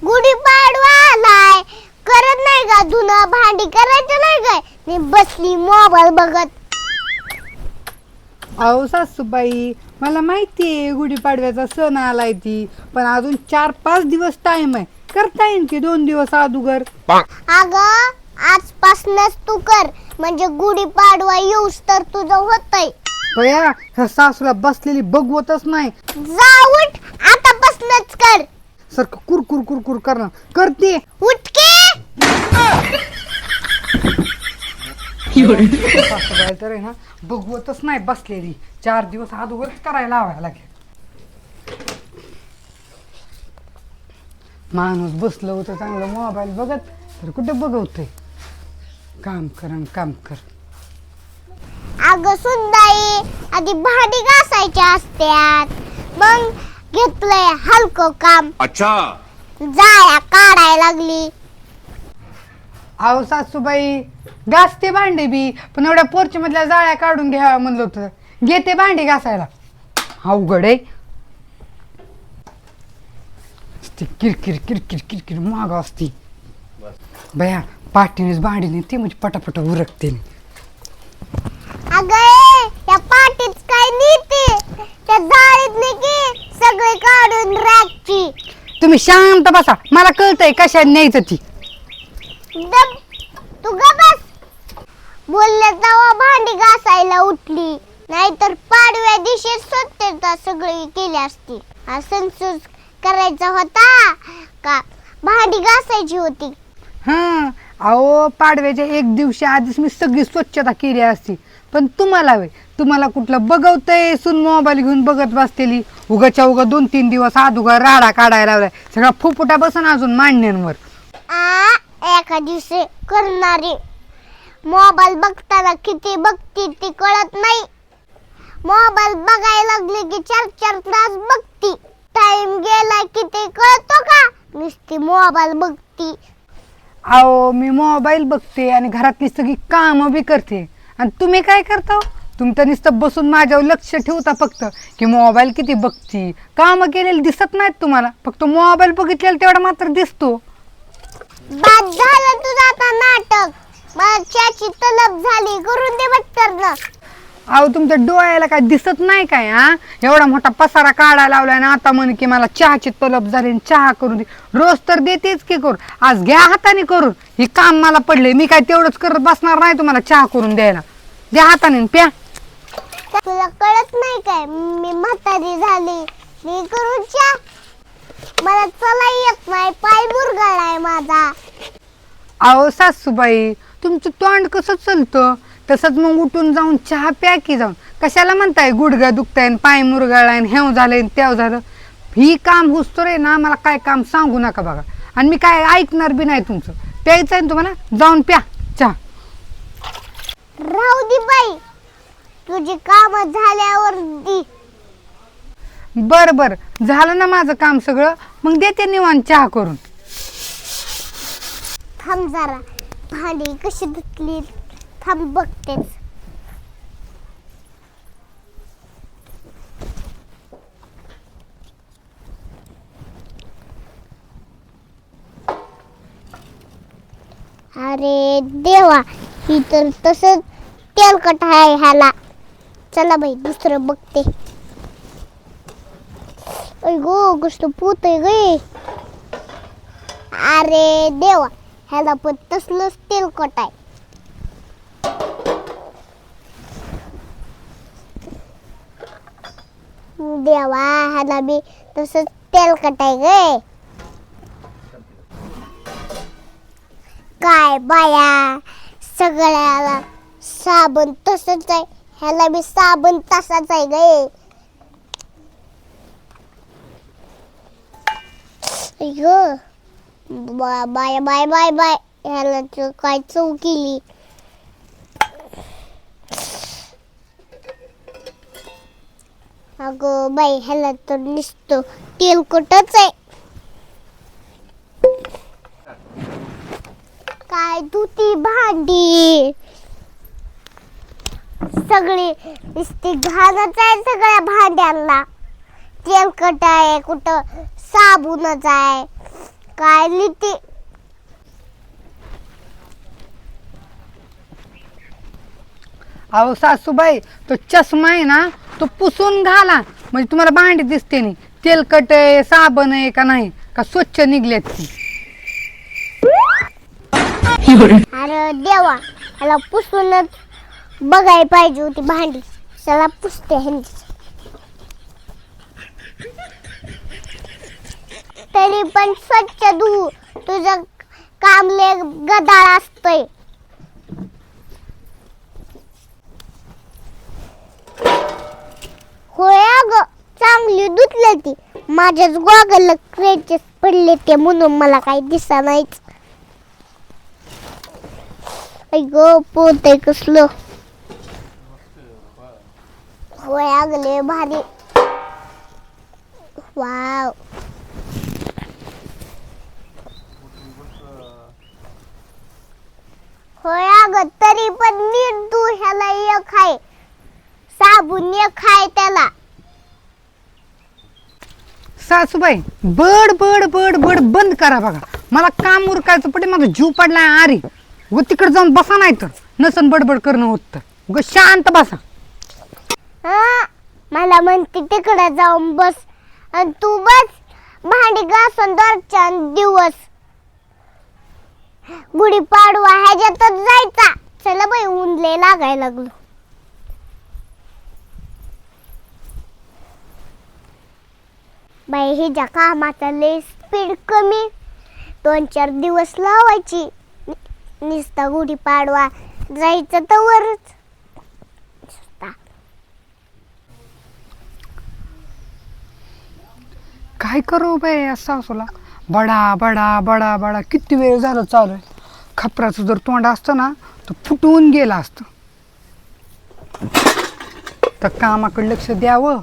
गुढीपाडवा आलाय, करत नाही का धुणं भांडी करायचं नाही काय? मी बसली मोबाईल बघत. अहो सासूबाई, मला माहितीये गुढीपाडव्याचा सण आलाय ती, पण अजून 4-5 दिवस टाइम आहे. करता येईल की 2 दिवस अगोदर. अगं आजपासूनच तू कर, म्हणजे गुढीपाडवा येऊस तर तुझं होतंय. बया, ह्या सासूला बसलेली बघवतच नाही. जा उठ, आतापासूनच कर. सारखं कुरकुर कुरकुर करणार करते. उठके. सासूबाई तर आहे ना, बघवतच नाही बसलेली. 4 दिवस अगोदरच करायला लावायला लागेल. माणूस बसलं होतं चांगलं मोबाईल बघत, तर कुठे बघवतोय. काम कर. अगं सुंदाई, आधी भांडी घासायची असत्यात, मग घेतलंय हलकं काम. अच्छा, जाया काढायला लागली. अहो सासूबाई, घासते भांडी बी, पण एवढ्या पोर्च मधल्या जाळ्या काढून घ्यावा म्हणलं होतं. घेते भांडी घासायला. अवघड आहे. किरकिर माग असती. बया, पाठीनेच भांडीने ती म्हणजे पटापट उरकते. अगं या पाटीत काय नीती, त्या जाळीत नाही की सगळे काढून राखची. तुम्ही शांत बसा, मला कळतंय कशा न्यायचं ती. तू ग बस. बोलले तेव्हा भांडी घासायला उठली, नाहीतर पाडव्या दिवशी स्वच्छता सगळी केली असती. हा सण करायचा होता का भांडी घासायची होती? हा, अहो पाडव्याच्या 1 दिवशी आधीच मी सगळी स्वच्छता केली असती. पण तुम्हाला कुठलं बघवतंय सून मोबाईल घेऊन बघत बसलेली. उगाच्या 2-3 दिवस अगोदर राडा काढायला लावलाय. सगळा फुफुटा बसन अजून मांडण्यांवर. एका दिवशी करणारी मोबाईल बघताना किती बघती ती कळत नाही. मोबाईल बघायला लागले की 4-4 तास बघती. टाइम गेला की ते कळतो का? नुसती मोबाईल बघती. अहो, मी मोबाईल बघते आणि घरातली सगळी कामं बी करते. आणि तुम्ही काय करता? तुम्ही तर नुसतं बसून माझ्यावर लक्ष ठेवता फक्त, की मोबाईल किती बघती. कामं केलेली दिसत नाहीत तुम्हाला, फक्त मोबाईल बघितलेला तेवढा मात्र दिसतो. बाद झालं तुझं आता नाटक. मला चहाची तलब झाली, करून दे बटरनं. अहो, तुमच्या डोळ्याला काय दिसत नाही काय? एवढा मोठा पसारा काढायला लावलाय ना, आता म्हणे की मला चहाची तलब झाली, चहा करून दे. रोज तर देतेच की करून, आज घ्या हाताने करून. हे काम मला पडले, मी काय तेवढंच करत बसणार नाही तुम्हाला चहा करून द्यायला. द्या हाताने प्या. तुला कळत नाही काय, मी म्हातारी झाली, मी करू चहा? मला चला येत नाही, पाय मुरगळलाय माझा. अहो सासूबाई, तुमचं तोंड कसं चालतं तसंच मग उठून जाऊन चहा प्या की जाऊन. कशाला म्हणताय गुडघा दुखताय, पाय मुरगळलाय, हेव झालंय, त्याव झालं. ही काम हुसतो रे ना, मला काय काम सांगू नका बघा. आणि मी काय ऐकणार बी नाही तुमचं. प्यायचं आहे तुम्हाला, जाऊन प्या चहा. राहू दे बाई, तुझी काम झाल्यावर दी. बर झालं ना माझं काम सगळं, मग देते निवांत चहा करून. थांब जरा, भांडी कशी धुतली थांब बघतेच. अरे देवा, ही तर तसंच तेलकट आहे ह्याला. चला बाई दुसरं बघते. गो गोष्ट पूत आहे गे. अरे देवा, ह्याला पण तसलंच तेलकट आहे. देवा, ह्याला बी तसंच तेलकट आहे गे. काय बाया, सगळ्याला साबण तसंच आहे, ह्याला बी साबण तसाच आहे गे. Bye bye bye bye bye, ह्याला काय चव केली. अगं बाई, ह्याला तर नुसतं तेलकटच आहे. काय धुती भांडी, सगळी नुसती घाणच आहे सगळ्या भांड्यांना. तेलकट आहे, कुठं साबूनच आहे, काय लिहिते. अहो सासूबाई, तो चष्मा आहे ना तो पुसून घाला, म्हणजे तुम्हाला भांडी दिसते नाही. तेलकट आहे, साबण आहे का नाही, का स्वच्छ निघलेत ती. अरे देवा, ह्याला पुसूनच बघायला पाहिजे होती भांडी. चला पुसते ह्यांची. तरी पण स्वच्छ धू, तुझं काम लय गदाळ असतंय. होय अगं, चांगली धुतली ती. माझ्याच गॉगलला क्रॅचेस पडले ते, म्हणून मला काही दिसा नाहीच. ग पोते कसलं. होय अगं लय भारी. वाव. होय अगं, तरी पण नीट धू. ह्याला एक आहे साबून, एक आहे त्याला. सासूबाई, बड बड बड बड बंद करा बघा. मला काम उरकायचं पडे, माझा जीव पडलाय आरी. व तिकडे जाऊन बसा, नाही तर नसन बडबड करणं होत तर उगा शांत बसा. मला म्हणते तिकडे जाऊन बस, आणि तू बस भांडी घासून दरच्या दिवस. गुढीपाडवा ह्याच्यातच जायचा. चला बाई, ऊन लय लागायला लागलो. बाई हिच्या कामाचा लय स्पीड कमी. 2-4 दिवस लावायची. निस्ता गुढीपाडवा जायचं तर वरच. काय करू बाई या सासूला. बडा बडा बडा बडा किती वेळ झालं चालू आहे. खपराचं जर तोंड असतं ना तर फुटून गेलं असतं. तर कामाकडे लक्ष द्यावं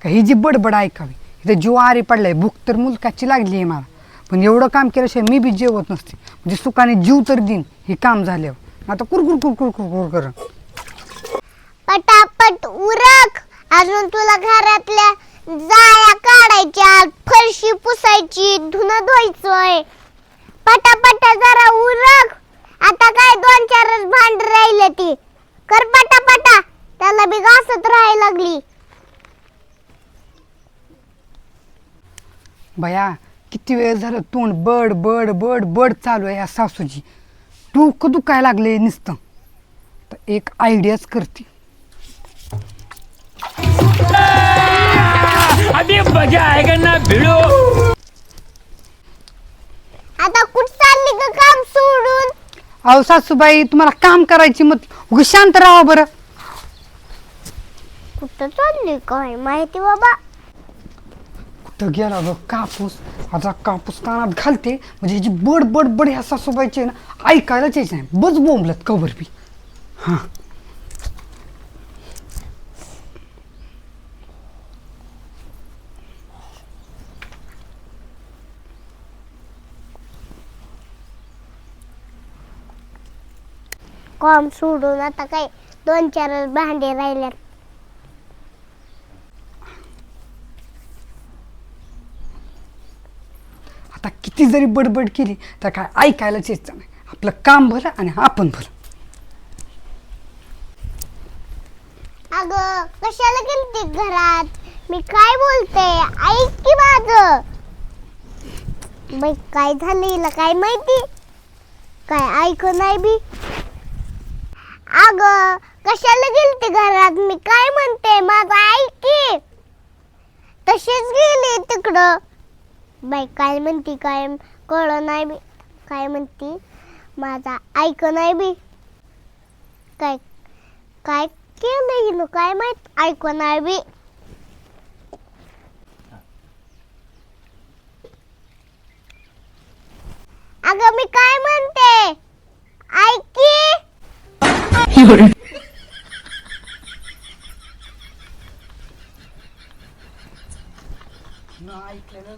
का ही जी बडबड ऐकावी. इथं ज्वारी पडलाय, भूक तर मुलकाची लागली आहे मला. पण एवढं काम केल्याशिवाय मी बी जेवत नसते. म्हणजे सुखाने जीव तर देईन हे काम झाल्यावर. आता कुरकुर कुरकुर कुरकुर कर. पटापट उरक. अजून तुला घरातल्या जाया काढायच्या, फरशी पुसायची, धुणं धुवायचंय. पटापट जरा उरक. आता काय 2-4च भांड राहिले ती. कर पटापटा. त्याला बी घासत राहायला लागली. बया किती वेळ झालं तोंड बड बड बड बड चालू आहे या सासूजी. डोकं दुखायला लागले नुसतं. तर एक आयडियाच करते. अभी मजा आएगा ना भिड़ो. आता कुठं चालली का काम सोडून? अहो सासूबाई, तुम्हाला काम करायची मत उगा शांत राहा बरं. कुठं चालली काय माहिती बाबा. कुठं गेला ग कापूस. आता कापूस कानात घालते म्हणजे जी बड बड बड ह्या सासूबाईची आहे ना, ऐकायलाच यायचं नाही. बस बोंबलत कवर बी. हां काम सोडून आता काय 2-4 भांडे राहिल्यात. आता किती जरी बडबड केली तर काय ऐकायलाच यायचं नाही. आपलं काम भलं आणि आपण भलं. अगं कशाला गेलती घरात? मी काय बोलते ऐक की माझं. बाई काय झालं हिला काय माहिती. काय ऐक नाही बी. अगं कशाला गेलती घरात? मी काय म्हणते माझं ऐक की. तशीच गेली तिकडं. बाई काय म्हणती काय कळ नाही बी. काय म्हणती माझा ऐक नाही बी. काय काय केलं हिनं काय माहित. ऐक नाही बी. अगं मी काय म्हणते ऐक की. ऐकलेलं